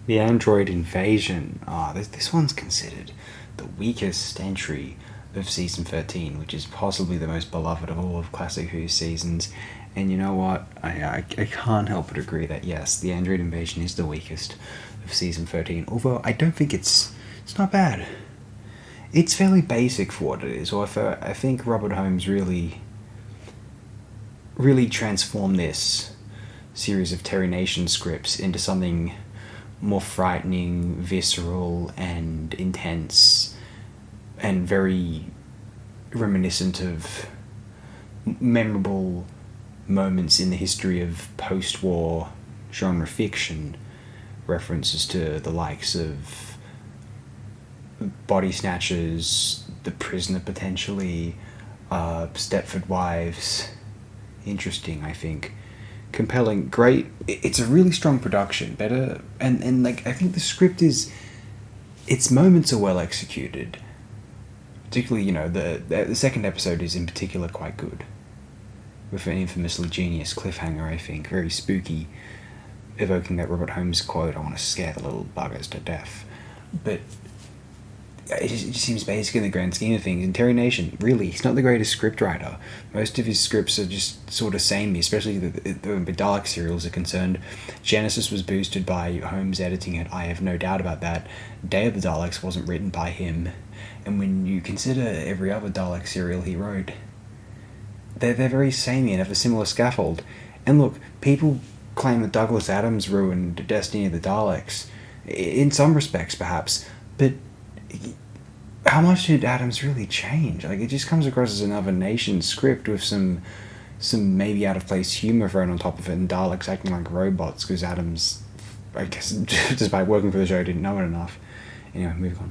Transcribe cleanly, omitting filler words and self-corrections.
The android invasion. This one's considered the weakest entry of season 13, which is possibly the most beloved of all of Classic Who seasons. And you know what? I can't help but agree that yes, the android invasion is the weakest of season 13. Although I don't think it's not bad. It's fairly basic for what it is. Or I think Robert Holmes really transformed this series of Terry Nation scripts into something more frightening, visceral, and intense, and very reminiscent of memorable moments in the history of post-war genre fiction, references to the likes of Body Snatchers, The Prisoner potentially, Stepford Wives. Interesting, I think. Compelling, great. It's a really strong production. Better, and like, I think the script is, its moments are well executed. Particularly, the second episode is in particular quite good, with an infamously genius cliffhanger. I think very spooky, evoking that Robert Holmes quote, "I want to scare the little buggers to death." But it just seems basic in the grand scheme of things. And Terry Nation, really, he's not the greatest scriptwriter. Most of his scripts are just sort of samey, especially the Dalek serials are concerned. Genesis was boosted by Holmes editing it, I have no doubt about that. Day of the Daleks wasn't written by him. And when you consider every other Dalek serial he wrote, they're very samey and have a similar scaffold. And look, people claim that Douglas Adams ruined Destiny of the Daleks. In some respects, perhaps. But how much did Adams really change? Like, it just comes across as another Nation script with some maybe out of place humor thrown on top of it, and Daleks acting like robots because Adams, I guess, just by working for the show, didn't know it enough. Anyway, moving on.